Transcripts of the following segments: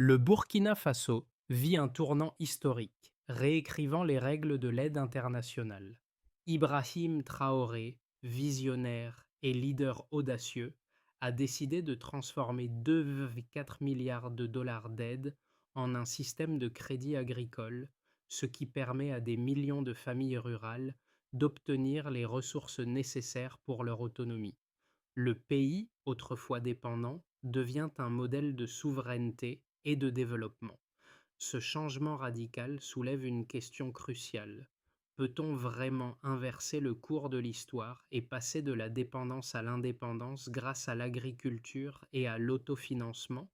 Le Burkina Faso vit un tournant historique, réécrivant les règles de l'aide internationale. Ibrahim Traoré, visionnaire et leader audacieux, a décidé de transformer 2,4 milliards de dollars d'aide en un système de crédit agricole, ce qui permet à des millions de familles rurales d'obtenir les ressources nécessaires pour leur autonomie. Le pays, autrefois dépendant, devient un modèle de souveraineté et de développement. Ce changement radical soulève une question cruciale. Peut-on vraiment inverser le cours de l'histoire et passer de la dépendance à l'indépendance grâce à l'agriculture et à l'autofinancement?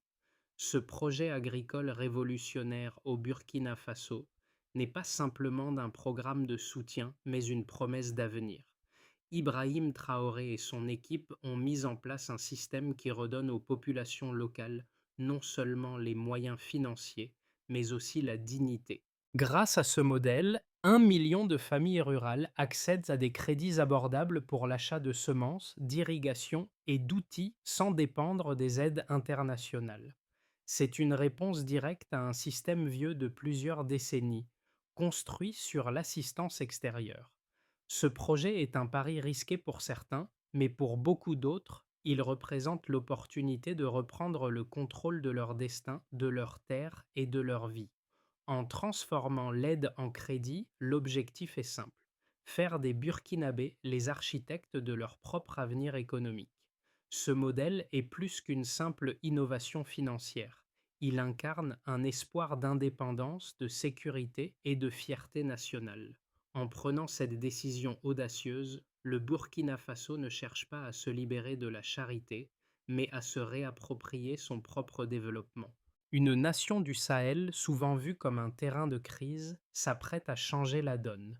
Ce projet agricole révolutionnaire au Burkina Faso n'est pas simplement d'un programme de soutien, mais une promesse d'avenir. Ibrahim Traoré et son équipe ont mis en place un système qui redonne aux populations locales non seulement les moyens financiers, mais aussi la dignité. Grâce à ce modèle, 1 million de familles rurales accèdent à des crédits abordables pour l'achat de semences, d'irrigation et d'outils sans dépendre des aides internationales. C'est une réponse directe à un système vieux de plusieurs décennies, construit sur l'assistance extérieure. Ce projet est un pari risqué pour certains, mais pour beaucoup d'autres, il représente l'opportunité de reprendre le contrôle de leur destin, de leur terre et de leur vie. En transformant l'aide en crédit, l'objectif est simple: faire des Burkinabés les architectes de leur propre avenir économique. Ce modèle est plus qu'une simple innovation financière. Il incarne un espoir d'indépendance, de sécurité et de fierté nationale. En prenant cette décision audacieuse, le Burkina Faso ne cherche pas à se libérer de la charité, mais à se réapproprier son propre développement. Une nation du Sahel, souvent vue comme un terrain de crise, s'apprête à changer la donne.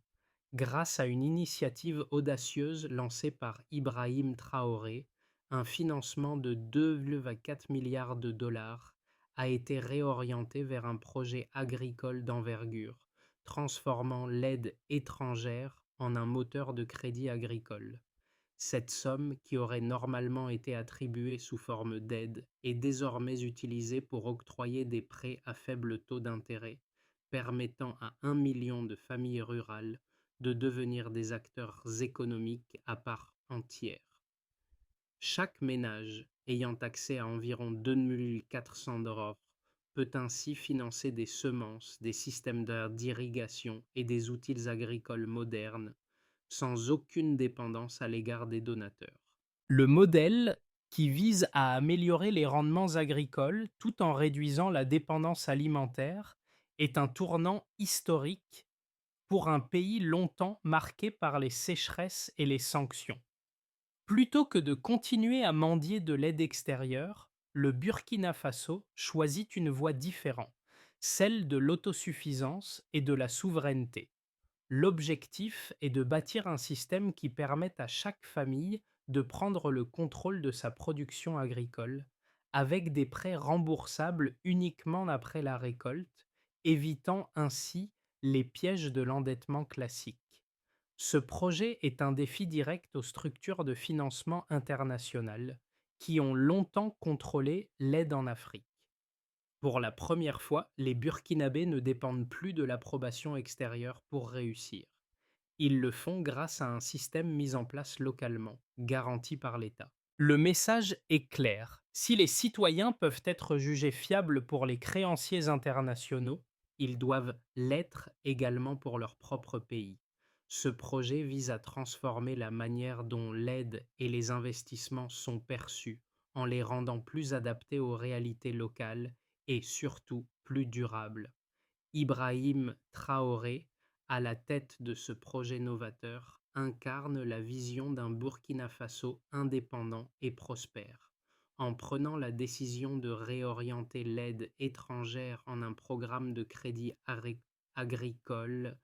Grâce à une initiative audacieuse lancée par Ibrahim Traoré, un financement de 2,4 milliards de dollars a été réorienté vers un projet agricole d'envergure, transformant l'aide étrangère en un moteur de crédit agricole. Cette somme, qui aurait normalement été attribuée sous forme d'aide, est désormais utilisée pour octroyer des prêts à faible taux d'intérêt, permettant à 1 million de familles rurales de devenir des acteurs économiques à part entière. Chaque ménage ayant accès à environ 2 400 $ peut ainsi financer des semences, des systèmes d'irrigation et des outils agricoles modernes sans aucune dépendance à l'égard des donateurs. Le modèle, qui vise à améliorer les rendements agricoles tout en réduisant la dépendance alimentaire, est un tournant historique pour un pays longtemps marqué par les sécheresses et les sanctions. Plutôt que de continuer à mendier de l'aide extérieure, le Burkina Faso choisit une voie différente, celle de l'autosuffisance et de la souveraineté. L'objectif est de bâtir un système qui permette à chaque famille de prendre le contrôle de sa production agricole, avec des prêts remboursables uniquement après la récolte, évitant ainsi les pièges de l'endettement classique. Ce projet est un défi direct aux structures de financement internationales qui ont longtemps contrôlé l'aide en Afrique. Pour la première fois, les Burkinabés ne dépendent plus de l'approbation extérieure pour réussir. Ils le font grâce à un système mis en place localement, garanti par l'État. Le message est clair: si les citoyens peuvent être jugés fiables pour les créanciers internationaux, ils doivent l'être également pour leur propre pays. Ce projet vise à transformer la manière dont l'aide et les investissements sont perçus, en les rendant plus adaptés aux réalités locales et surtout plus durables. Ibrahim Traoré, à la tête de ce projet novateur, incarne la vision d'un Burkina Faso indépendant et prospère. En prenant la décision de réorienter l'aide étrangère en un programme de crédit agricole,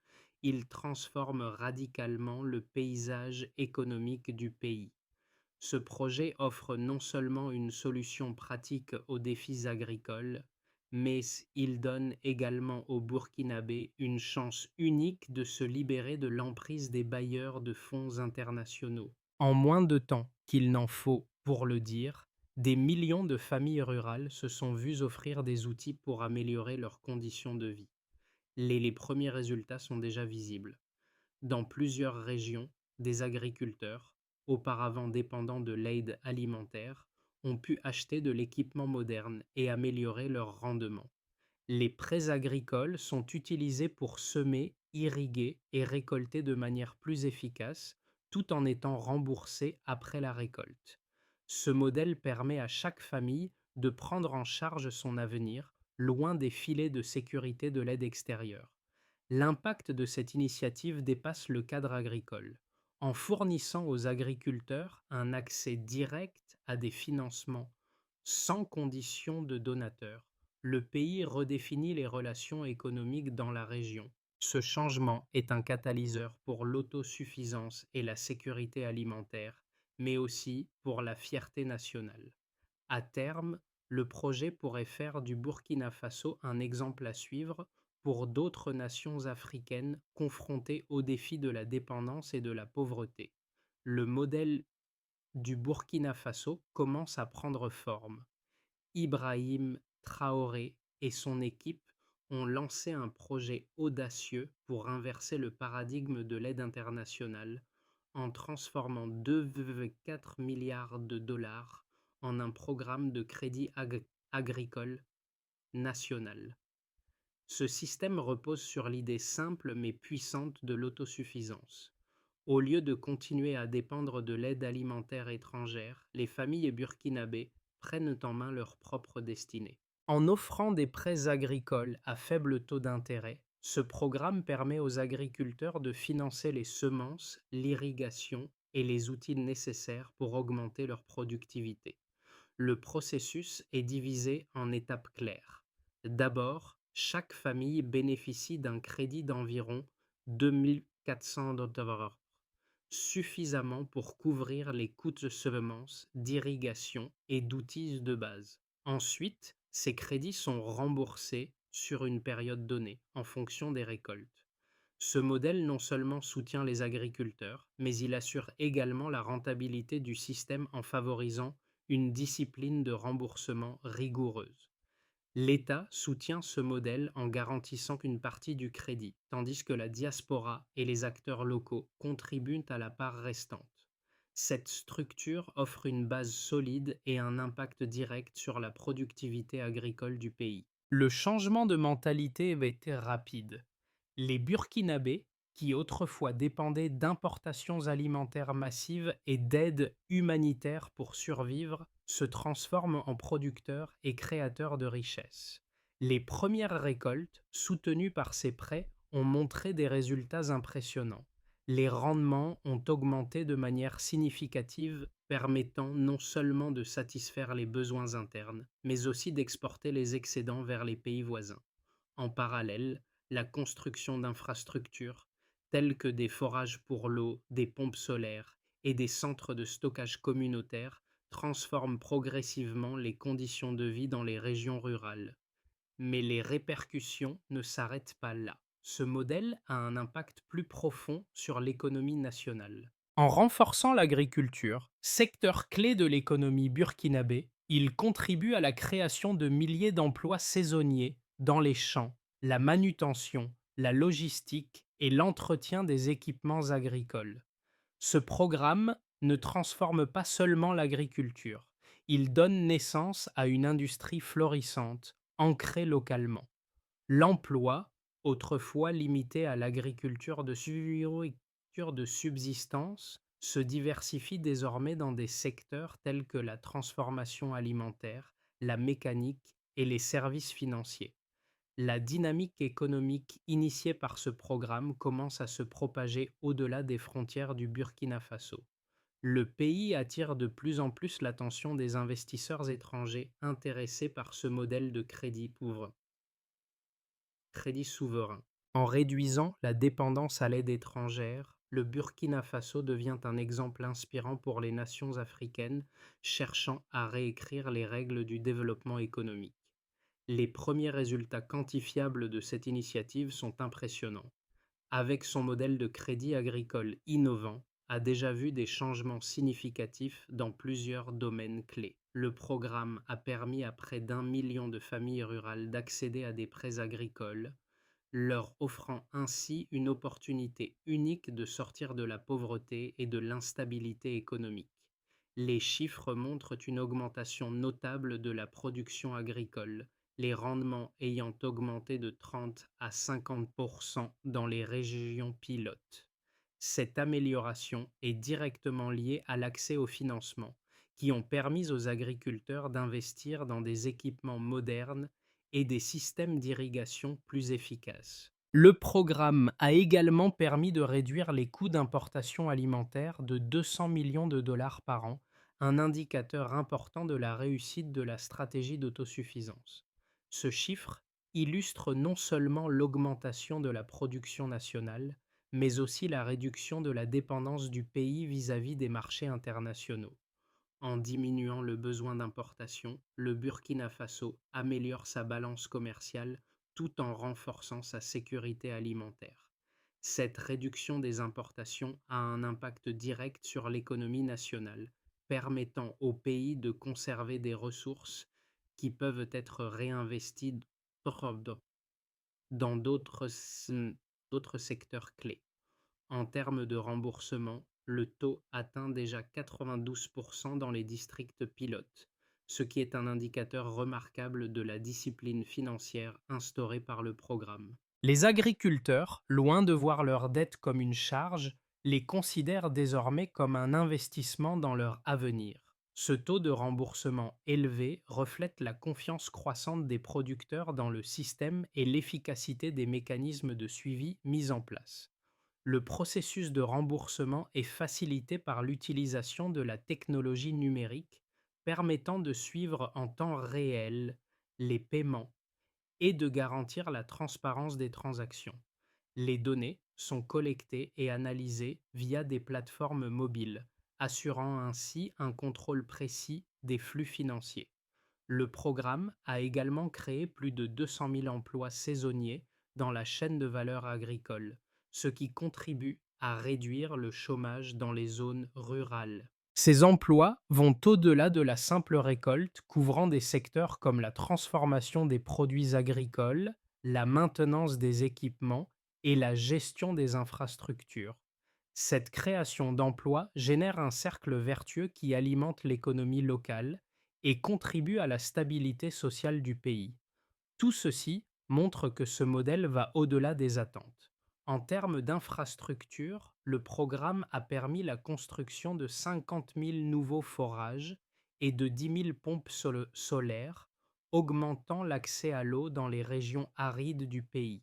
il transforme radicalement le paysage économique du pays. Ce projet offre non seulement une solution pratique aux défis agricoles, mais il donne également aux Burkinabés une chance unique de se libérer de l'emprise des bailleurs de fonds internationaux. En moins de temps qu'il n'en faut pour le dire, Des millions de familles rurales se sont vues offrir des outils pour améliorer leurs conditions de vie. Les premiers résultats sont déjà visibles. Dans plusieurs régions, des agriculteurs, auparavant dépendants de l'aide alimentaire, ont pu acheter de l'équipement moderne et améliorer leur rendement. Les prêts agricoles sont utilisés pour semer, irriguer et récolter de manière plus efficace, tout en étant remboursés après la récolte. Ce modèle permet à chaque famille de prendre en charge son avenir, loin des filets de sécurité de l'aide extérieure. L'impact de cette initiative dépasse le cadre agricole. En fournissant aux agriculteurs un accès direct à des financements sans condition de donateur, le pays redéfinit les relations économiques dans la région. Ce changement est un catalyseur pour l'autosuffisance et la sécurité alimentaire, mais aussi pour la fierté nationale. À terme, le projet pourrait faire du Burkina Faso un exemple à suivre pour d'autres nations africaines confrontées aux défis de la dépendance et de la pauvreté. Le modèle du Burkina Faso commence à prendre forme. Ibrahim Traoré et son équipe ont lancé un projet audacieux pour inverser le paradigme de l'aide internationale en transformant 2,4 milliards de dollars en un programme de crédit agricole national. Ce système repose sur l'idée simple mais puissante de l'autosuffisance. Au lieu de continuer à dépendre de l'aide alimentaire étrangère, les familles burkinabées prennent en main leur propre destinée. En offrant des prêts agricoles à faible taux d'intérêt, ce programme permet aux agriculteurs de financer les semences, l'irrigation et les outils nécessaires pour augmenter leur productivité. Le processus est divisé en étapes claires. D'abord, chaque famille bénéficie d'un crédit d'environ 2 400 $, suffisamment pour couvrir les coûts de semences, d'irrigation et d'outils de base. Ensuite, ces crédits sont remboursés sur une période donnée, en fonction des récoltes. Ce modèle non seulement soutient les agriculteurs, mais il assure également la rentabilité du système en favorisant une discipline de remboursement rigoureuse. L'État soutient ce modèle en garantissant qu'une partie du crédit, tandis que la diaspora et les acteurs locaux contribuent à la part restante. Cette structure offre une base solide et un impact direct sur la productivité agricole du pays. Le changement de mentalité avait été rapide. Les Burkinabés, qui autrefois dépendaient d'importations alimentaires massives et d'aides humanitaires pour survivre, se transforment en producteurs et créateurs de richesses. Les premières récoltes, soutenues par ces prêts, ont montré des résultats impressionnants. Les rendements ont augmenté de manière significative, permettant non seulement de satisfaire les besoins internes, mais aussi d'exporter les excédents vers les pays voisins. En parallèle, la construction d'infrastructures telles que des forages pour l'eau, des pompes solaires et des centres de stockage communautaires transforme progressivement les conditions de vie dans les régions rurales. Mais les répercussions ne s'arrêtent pas là. Ce modèle a un impact plus profond sur l'économie nationale. En renforçant l'agriculture, secteur clé de l'économie burkinabé, il contribue à la création de milliers d'emplois saisonniers dans les champs, la manutention, la logistique et l'entretien des équipements agricoles. Ce programme ne transforme pas seulement l'agriculture, il donne naissance à une industrie florissante, ancrée localement. L'emploi, autrefois limité à l'agriculture de subsistance, se diversifie désormais dans des secteurs tels que la transformation alimentaire, la mécanique et les services financiers. La dynamique économique initiée par ce programme commence à se propager au-delà des frontières du Burkina Faso. Le pays attire de plus en plus l'attention des investisseurs étrangers intéressés par ce modèle de crédit souverain. En réduisant la dépendance à l'aide étrangère, le Burkina Faso devient un exemple inspirant pour les nations africaines cherchant à réécrire les règles du développement économique. Les premiers résultats quantifiables de cette initiative sont impressionnants. Avec son modèle de crédit agricole innovant, a déjà vu des changements significatifs dans plusieurs domaines clés. Le programme a permis à près d'1 million de familles rurales d'accéder à des prêts agricoles, leur offrant ainsi une opportunité unique de sortir de la pauvreté et de l'instabilité économique. Les chiffres montrent une augmentation notable de la production agricole, les rendements ayant augmenté de 30 à 50% dans les régions pilotes. Cette amélioration est directement liée à l'accès au financement, qui ont permis aux agriculteurs d'investir dans des équipements modernes et des systèmes d'irrigation plus efficaces. Le programme a également permis de réduire les coûts d'importation alimentaire de 200 millions de dollars par an, un indicateur important de la réussite de la stratégie d'autosuffisance. Ce chiffre illustre non seulement l'augmentation de la production nationale, mais aussi la réduction de la dépendance du pays vis-à-vis des marchés internationaux. En diminuant le besoin d'importation, le Burkina Faso améliore sa balance commerciale tout en renforçant sa sécurité alimentaire. Cette réduction des importations a un impact direct sur l'économie nationale, permettant au pays de conserver des ressources qui peuvent être réinvesties dans d'autres secteurs clés. En termes de remboursement, le taux atteint déjà 92% dans les districts pilotes, ce qui est un indicateur remarquable de la discipline financière instaurée par le programme. Les agriculteurs, loin de voir leurs dettes comme une charge, les considèrent désormais comme un investissement dans leur avenir. Ce taux de remboursement élevé reflète la confiance croissante des producteurs dans le système et l'efficacité des mécanismes de suivi mis en place. Le processus de remboursement est facilité par l'utilisation de la technologie numérique permettant de suivre en temps réel les paiements et de garantir la transparence des transactions. Les données sont collectées et analysées via des plateformes mobiles, assurant ainsi un contrôle précis des flux financiers. Le programme a également créé plus de 200 000 emplois saisonniers dans la chaîne de valeur agricole, ce qui contribue à réduire le chômage dans les zones rurales. Ces emplois vont au-delà de la simple récolte, couvrant des secteurs comme la transformation des produits agricoles, la maintenance des équipements et la gestion des infrastructures. Cette création d'emplois génère un cercle vertueux qui alimente l'économie locale et contribue à la stabilité sociale du pays. Tout ceci montre que ce modèle va au-delà des attentes. En termes d'infrastructure, le programme a permis la construction de 50 000 nouveaux forages et de 10 000 pompes solaires, augmentant l'accès à l'eau dans les régions arides du pays.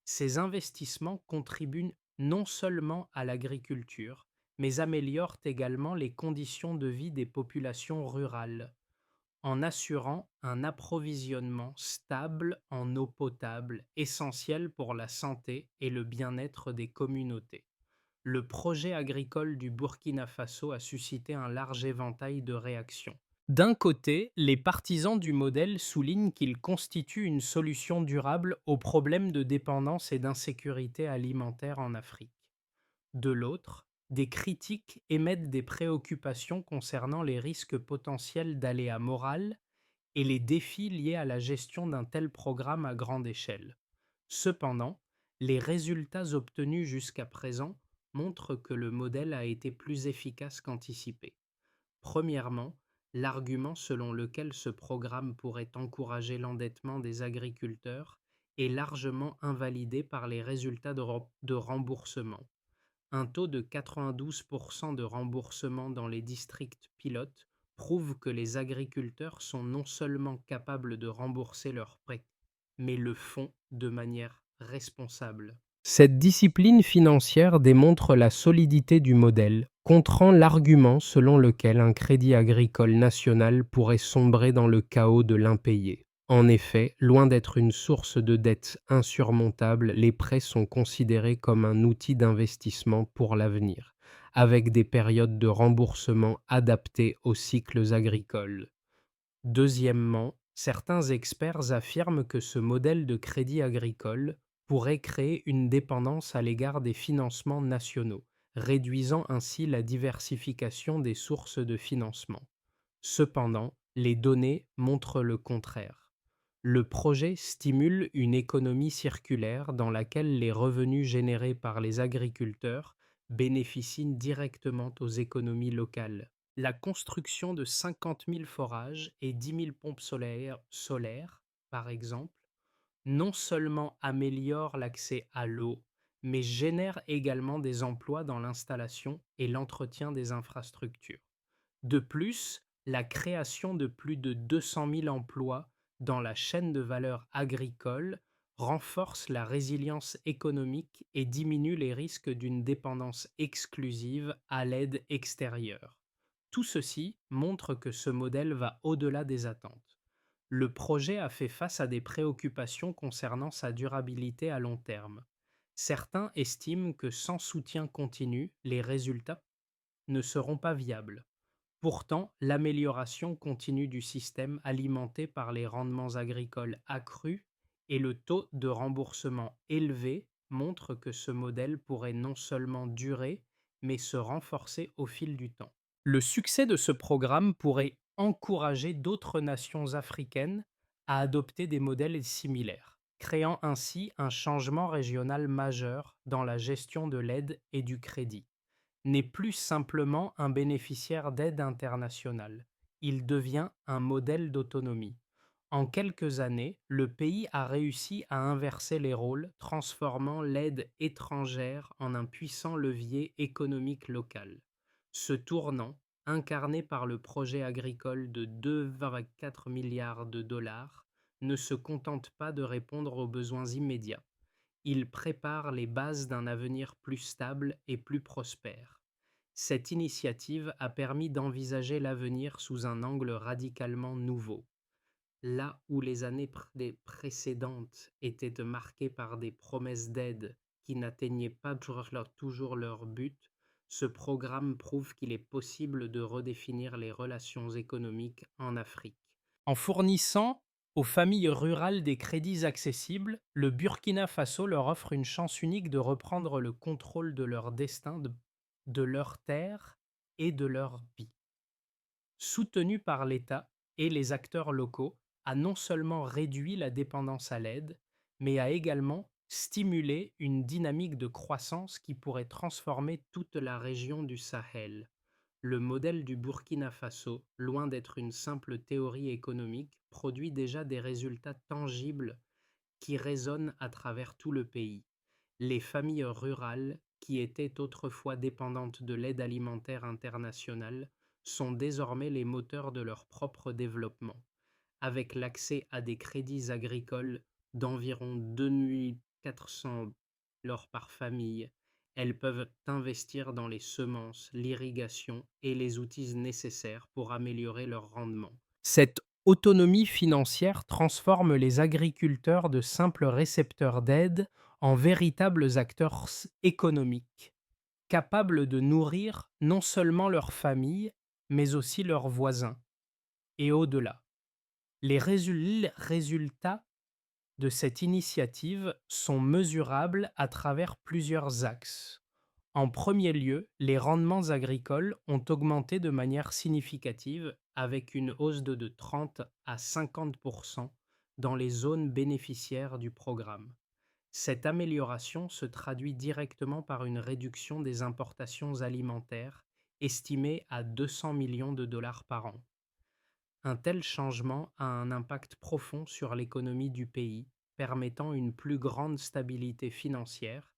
Ces investissements contribuent non seulement à l'agriculture, mais améliorent également les conditions de vie des populations rurales en assurant un approvisionnement stable en eau potable essentiel pour la santé et le bien-être des communautés. Le projet agricole du Burkina Faso a suscité un large éventail de réactions. D'un côté, les partisans du modèle soulignent qu'il constitue une solution durable aux problèmes de dépendance et d'insécurité alimentaire en Afrique. De l'autre, des critiques émettent des préoccupations concernant les risques potentiels d'aléas moraux et les défis liés à la gestion d'un tel programme à grande échelle. Cependant, les résultats obtenus jusqu'à présent montrent que le modèle a été plus efficace qu'anticipé. Premièrement, l'argument selon lequel ce programme pourrait encourager l'endettement des agriculteurs est largement invalidé par les résultats de remboursement. Un taux de 92% de remboursement dans les districts pilotes prouve que les agriculteurs sont non seulement capables de rembourser leurs prêts, mais le font de manière responsable. Cette discipline financière démontre la solidité du modèle, contrant l'argument selon lequel un crédit agricole national pourrait sombrer dans le chaos de l'impayé. En effet, loin d'être une source de dette insurmontable, les prêts sont considérés comme un outil d'investissement pour l'avenir, avec des périodes de remboursement adaptées aux cycles agricoles. Deuxièmement, certains experts affirment que ce modèle de crédit agricole pourrait créer une dépendance à l'égard des financements nationaux, réduisant ainsi la diversification des sources de financement. Cependant, Les données montrent le contraire. Le projet stimule une économie circulaire dans laquelle les revenus générés par les agriculteurs bénéficient directement aux économies locales. La construction de 50 000 forages et 10 000 pompes solaires, par exemple, non seulement améliore l'accès à l'eau, mais génère également des emplois dans l'installation et l'entretien des infrastructures. De plus, la création de plus de 200 000 emplois dans la chaîne de valeur agricole renforce la résilience économique et diminue les risques d'une dépendance exclusive à l'aide extérieure. Tout ceci montre que ce modèle va au-delà des attentes. Le projet a fait face à des préoccupations concernant sa durabilité à long terme. Certains estiment que sans soutien continu, les résultats ne seront pas viables. Pourtant, l'amélioration continue du système alimenté par les rendements agricoles accrus et le taux de remboursement élevé montre que ce modèle pourrait non seulement durer, mais se renforcer au fil du temps. Le succès de ce programme pourrait encourager d'autres nations africaines à adopter des modèles similaires, créant ainsi un changement régional majeur dans la gestion de l'aide et du crédit. N'est plus simplement un bénéficiaire d'aide internationale, il devient un modèle d'autonomie. En quelques années, le pays a réussi à inverser les rôles, transformant l'aide étrangère en un puissant levier économique local. Ce tournant, incarné par le projet agricole de 2,4 milliards de dollars, ne se contente pas de répondre aux besoins immédiats. Il prépare les bases d'un avenir plus stable et plus prospère. Cette initiative a permis d'envisager l'avenir sous un angle radicalement nouveau. Là où les années précédentes étaient marquées par des promesses d'aide qui n'atteignaient pas toujours leur but, ce programme prouve qu'il est possible de redéfinir les relations économiques en Afrique. En fournissant aux familles rurales des crédits accessibles, le Burkina Faso leur offre une chance unique de reprendre le contrôle de leur destin, de leurs terres et de leur vie. Soutenu par l'État et les acteurs locaux, a non seulement réduit la dépendance à l'aide, mais a également stimulé une dynamique de croissance qui pourrait transformer toute la région du Sahel. Le modèle du Burkina Faso, loin d'être une simple théorie économique, produit déjà des résultats tangibles qui résonnent à travers tout le pays. Les familles rurales, qui étaient autrefois dépendantes de l'aide alimentaire internationale, sont désormais les moteurs de leur propre développement. Avec l'accès à des crédits agricoles d'environ 2 400 par famille, elles peuvent investir dans les semences, l'irrigation et les outils nécessaires pour améliorer leur rendement. Cette autonomie financière transforme les agriculteurs de simples récepteurs d'aide en véritables acteurs économiques, capables de nourrir non seulement leur famille, mais aussi leurs voisins, et au-delà. Les résultats de cette initiative sont mesurables à travers plusieurs axes. En premier lieu, les rendements agricoles ont augmenté de manière significative avec une hausse de 30 à 50% dans les zones bénéficiaires du programme. Cette amélioration se traduit directement par une réduction des importations alimentaires estimée à 200 millions de dollars par an. Un tel changement a un impact profond sur l'économie du pays, permettant une plus grande stabilité financière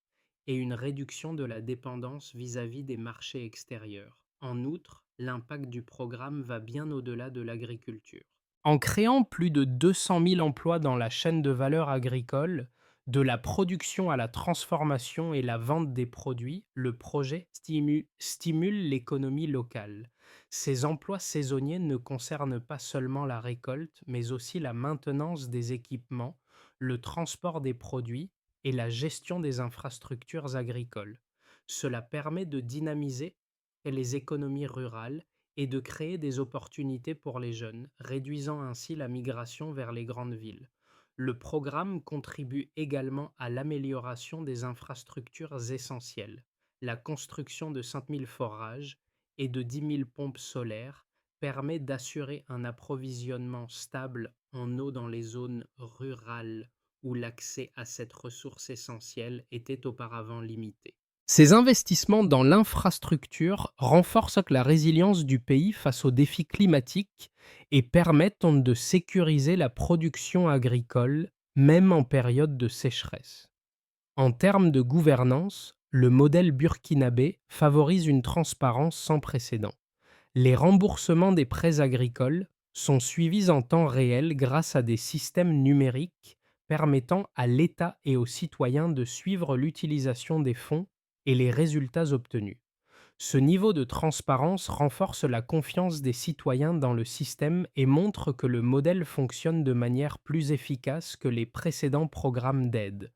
et une réduction de la dépendance vis-à-vis des marchés extérieurs. En outre, l'impact du programme va bien au-delà de l'agriculture. En créant plus de 200 000 emplois dans la chaîne de valeur agricole, de la production à la transformation et la vente des produits, le projet stimule l'économie locale. Ces emplois saisonniers ne concernent pas seulement la récolte, mais aussi la maintenance des équipements, le transport des produits et la gestion des infrastructures agricoles. Cela permet de dynamiser les économies rurales et de créer des opportunités pour les jeunes, réduisant ainsi la migration vers les grandes villes. Le programme contribue également à l'amélioration des infrastructures essentielles. La construction de 5 000 forages et de 10 000 pompes solaires permet d'assurer un approvisionnement stable en eau dans les zones rurales où l'accès à cette ressource essentielle était auparavant limité. Ces investissements dans l'infrastructure renforcent la résilience du pays face aux défis climatiques et permettent de sécuriser la production agricole, même en période de sécheresse. En termes de gouvernance, le modèle burkinabé favorise une transparence sans précédent. Les remboursements des prêts agricoles sont suivis en temps réel grâce à des systèmes numériques permettant à l'État et aux citoyens de suivre l'utilisation des fonds et les résultats obtenus. Ce niveau de transparence renforce la confiance des citoyens dans le système et montre que le modèle fonctionne de manière plus efficace que les précédents programmes d'aide.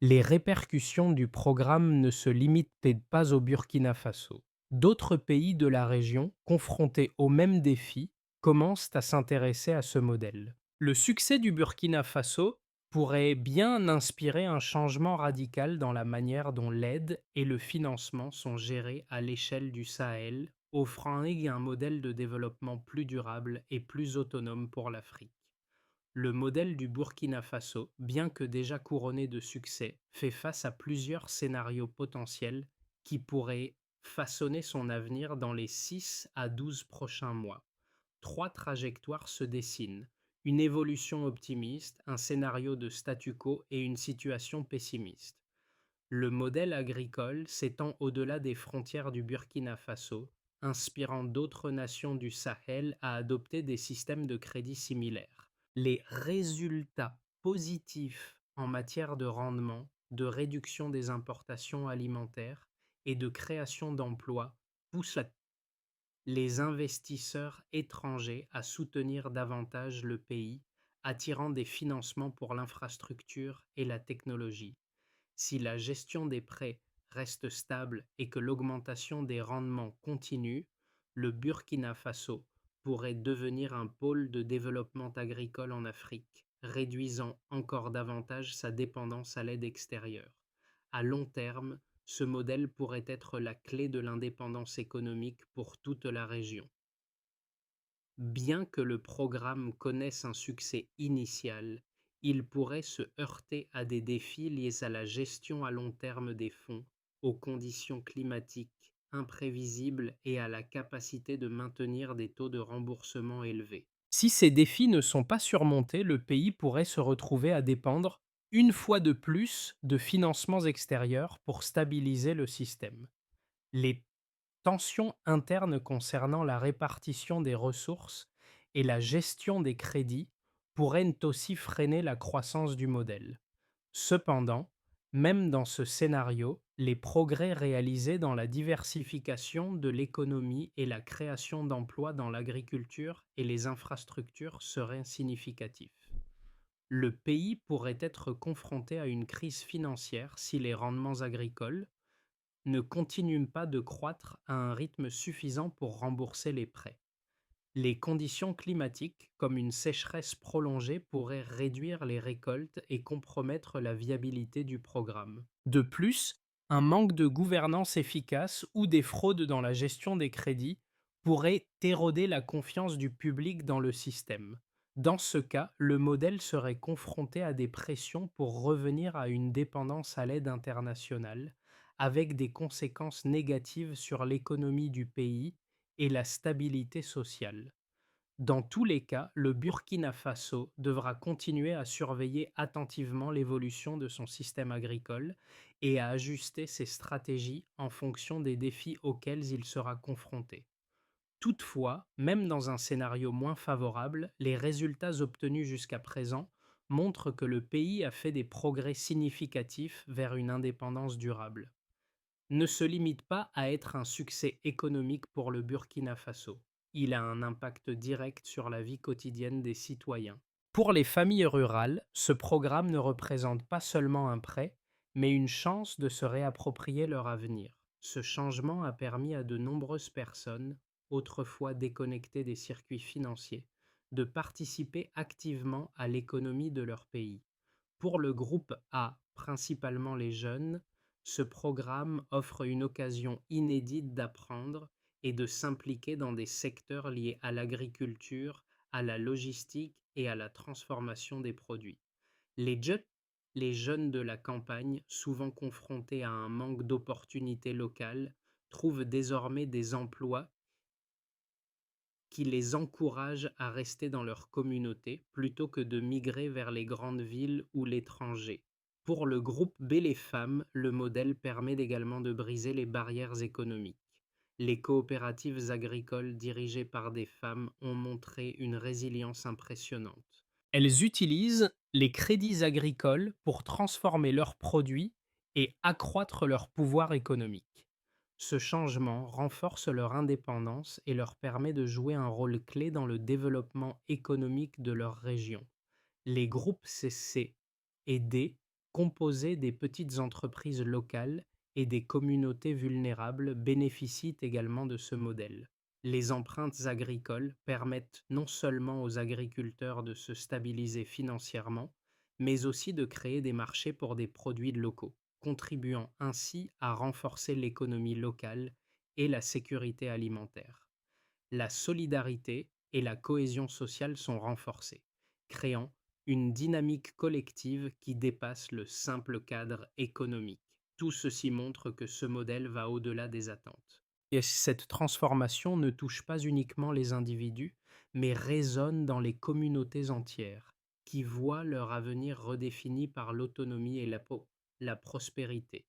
Les répercussions du programme ne se limitaient pas au Burkina Faso. D'autres pays de la région, confrontés aux mêmes défis, commencent à s'intéresser à ce modèle. Le succès du Burkina Faso pourrait bien inspirer un changement radical dans la manière dont l'aide et le financement sont gérés à l'échelle du Sahel, offrant un modèle de développement plus durable et plus autonome pour l'Afrique. Le modèle du Burkina Faso, bien que déjà couronné de succès, fait face à plusieurs scénarios potentiels qui pourraient façonner son avenir dans les 6 à 12 prochains mois. Trois trajectoires se dessinent: une évolution optimiste, un scénario de statu quo et une situation pessimiste. Le modèle agricole s'étend au-delà des frontières du Burkina Faso, inspirant d'autres nations du Sahel à adopter des systèmes de crédit similaires. Les résultats positifs en matière de rendement, de réduction des importations alimentaires et de création d'emplois poussent les investisseurs étrangers à soutenir davantage le pays, attirant des financements pour l'infrastructure et la technologie. Si la gestion des prêts reste stable et que l'augmentation des rendements continue, le Burkina Faso pourrait devenir un pôle de développement agricole en Afrique, réduisant encore davantage sa dépendance à l'aide extérieure. À long terme, ce modèle pourrait être la clé de l'indépendance économique pour toute la région. Bien que le programme connaisse un succès initial, il pourrait se heurter à des défis liés à la gestion à long terme des fonds, aux conditions climatiques imprévisibles et à la capacité de maintenir des taux de remboursement élevés. Si ces défis ne sont pas surmontés, le pays pourrait se retrouver à dépendre, une fois de plus, de financements extérieurs pour stabiliser le système. Les tensions internes concernant la répartition des ressources et la gestion des crédits pourraient aussi freiner la croissance du modèle. Cependant, même dans ce scénario, les progrès réalisés dans la diversification de l'économie et la création d'emplois dans l'agriculture et les infrastructures seraient significatifs. Le pays pourrait être confronté à une crise financière si les rendements agricoles ne continuent pas de croître à un rythme suffisant pour rembourser les prêts. Les conditions climatiques, comme une sécheresse prolongée, pourraient réduire les récoltes et compromettre la viabilité du programme. De plus, un manque de gouvernance efficace ou des fraudes dans la gestion des crédits pourraient éroder la confiance du public dans le système. Dans ce cas, le modèle serait confronté à des pressions pour revenir à une dépendance à l'aide internationale, avec des conséquences négatives sur l'économie du pays et la stabilité sociale. Dans tous les cas, le Burkina Faso devra continuer à surveiller attentivement l'évolution de son système agricole et à ajuster ses stratégies en fonction des défis auxquels il sera confronté. Toutefois, même dans un scénario moins favorable, les résultats obtenus jusqu'à présent montrent que le pays a fait des progrès significatifs vers une indépendance durable. Ne se limite pas à être un succès économique pour le Burkina Faso. Il a un impact direct sur la vie quotidienne des citoyens. Pour les familles rurales, ce programme ne représente pas seulement un prêt, mais une chance de se réapproprier leur avenir. Ce changement a permis à de nombreuses personnes, autrefois déconnectées des circuits financiers, de participer activement à l'économie de leur pays. Pour le groupe A, principalement les jeunes, ce programme offre une occasion inédite d'apprendre et de s'impliquer dans des secteurs liés à l'agriculture, à la logistique et à la transformation des produits. Les, je- les jeunes de la campagne, souvent confrontés à un manque d'opportunités locales, trouvent désormais des emplois qui les encouragent à rester dans leur communauté plutôt que de migrer vers les grandes villes ou l'étranger. Pour le groupe B les femmes, le modèle permet également de briser les barrières économiques. Les coopératives agricoles dirigées par des femmes ont montré une résilience impressionnante. Elles utilisent les crédits agricoles pour transformer leurs produits et accroître leur pouvoir économique. Ce changement renforce leur indépendance et leur permet de jouer un rôle clé dans le développement économique de leur région. Les groupes CC et D, composés des petites entreprises locales et des communautés vulnérables, bénéficient également de ce modèle. Les empreintes agricoles permettent non seulement aux agriculteurs de se stabiliser financièrement, mais aussi de créer des marchés pour des produits locaux, contribuant ainsi à renforcer l'économie locale et la sécurité alimentaire. La solidarité et la cohésion sociale sont renforcées, créant une dynamique collective qui dépasse le simple cadre économique. Tout ceci montre que ce modèle va au-delà des attentes. Et cette transformation ne touche pas uniquement les individus, mais résonne dans les communautés entières, qui voient leur avenir redéfini par l'autonomie et la prospérité,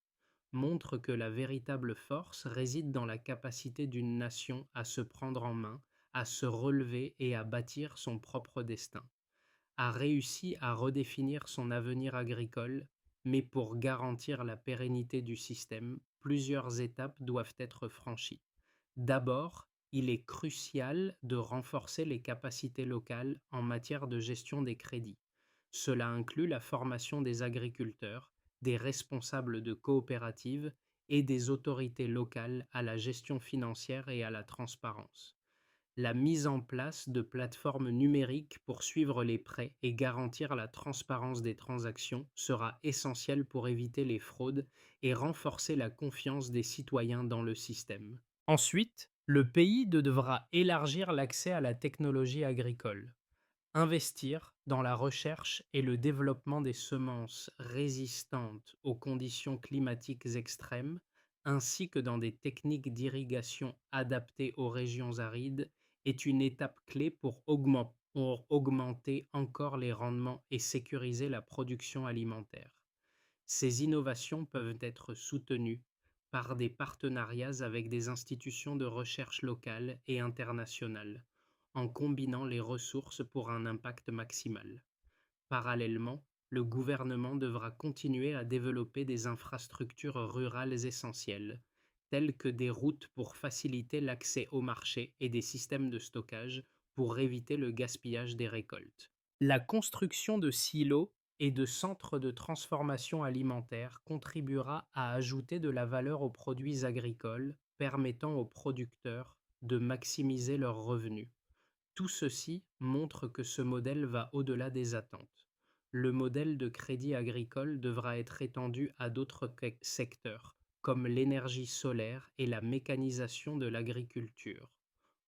montre que la véritable force réside dans la capacité d'une nation à se prendre en main, à se relever et à bâtir son propre destin. A réussi à redéfinir son avenir agricole, mais pour garantir la pérennité du système, plusieurs étapes doivent être franchies. D'abord, il est crucial de renforcer les capacités locales en matière de gestion des crédits. Cela inclut la formation des agriculteurs, des responsables de coopératives et des autorités locales à la gestion financière et à la transparence. La mise en place de plateformes numériques pour suivre les prêts et garantir la transparence des transactions sera essentielle pour éviter les fraudes et renforcer la confiance des citoyens dans le système. Ensuite, le pays devra élargir l'accès à la technologie agricole, investir dans la recherche et le développement des semences résistantes aux conditions climatiques extrêmes, ainsi que dans des techniques d'irrigation adaptées aux régions arides, est une étape clé pour augmenter encore les rendements et sécuriser la production alimentaire. Ces innovations peuvent être soutenues par des partenariats avec des institutions de recherche locales et internationales, en combinant les ressources pour un impact maximal. Parallèlement, le gouvernement devra continuer à développer des infrastructures rurales essentielles, telles que des routes pour faciliter l'accès au marché et des systèmes de stockage pour éviter le gaspillage des récoltes. La construction de silos et de centres de transformation alimentaire contribuera à ajouter de la valeur aux produits agricoles, permettant aux producteurs de maximiser leurs revenus. Tout ceci montre que ce modèle va au-delà des attentes. Le modèle de crédit agricole devra être étendu à d'autres secteurs, comme l'énergie solaire et la mécanisation de l'agriculture.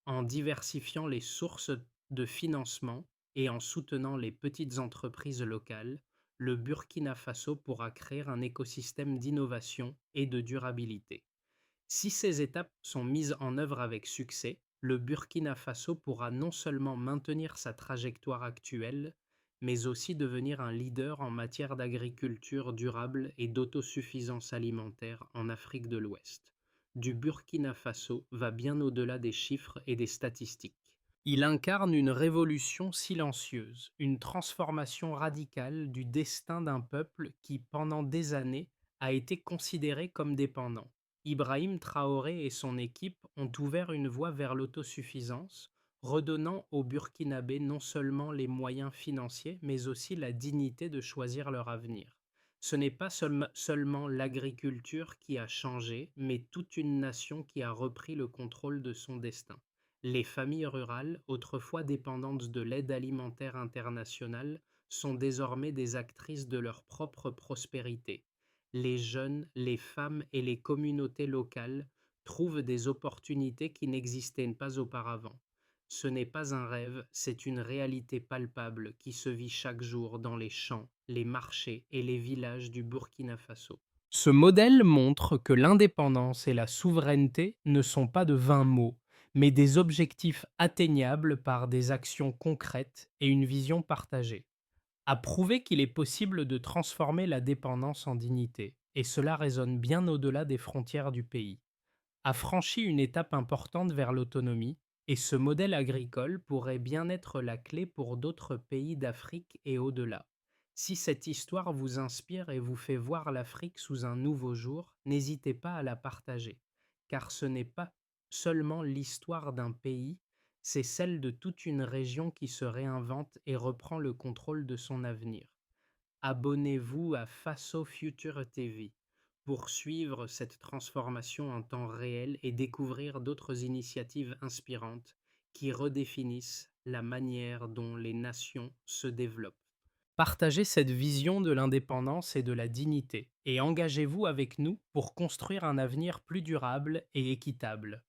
En diversifiant les sources de financement et en soutenant les petites entreprises locales, le Burkina Faso pourra créer un écosystème d'innovation et de durabilité. Si ces étapes sont mises en œuvre avec succès, le Burkina Faso pourra non seulement maintenir sa trajectoire actuelle, mais aussi devenir un leader en matière d'agriculture durable et d'autosuffisance alimentaire en Afrique de l'Ouest. Du Burkina Faso va bien au-delà des chiffres et des statistiques. Il incarne une révolution silencieuse, une transformation radicale du destin d'un peuple qui, pendant des années, a été considéré comme dépendant. Ibrahim Traoré et son équipe ont ouvert une voie vers l'autosuffisance, redonnant aux Burkinabés non seulement les moyens financiers, mais aussi la dignité de choisir leur avenir. Ce n'est pas seulement l'agriculture qui a changé, mais toute une nation qui a repris le contrôle de son destin. Les familles rurales, autrefois dépendantes de l'aide alimentaire internationale, sont désormais des actrices de leur propre prospérité. Les jeunes, les femmes et les communautés locales trouvent des opportunités qui n'existaient pas auparavant. Ce n'est pas un rêve, c'est une réalité palpable qui se vit chaque jour dans les champs, les marchés et les villages du Burkina Faso. Ce modèle montre que l'indépendance et la souveraineté ne sont pas de vains mots, mais des objectifs atteignables par des actions concrètes et une vision partagée. A prouvé qu'il est possible de transformer la dépendance en dignité, et cela résonne bien au-delà des frontières du pays. A franchi une étape importante vers l'autonomie, et ce modèle agricole pourrait bien être la clé pour d'autres pays d'Afrique et au-delà. Si cette histoire vous inspire et vous fait voir l'Afrique sous un nouveau jour, n'hésitez pas à la partager, car ce n'est pas seulement l'histoire d'un pays, c'est celle de toute une région qui se réinvente et reprend le contrôle de son avenir. Abonnez-vous à Faso Future TV pour suivre cette transformation en temps réel et découvrir d'autres initiatives inspirantes qui redéfinissent la manière dont les nations se développent. Partagez cette vision de l'indépendance et de la dignité et engagez-vous avec nous pour construire un avenir plus durable et équitable.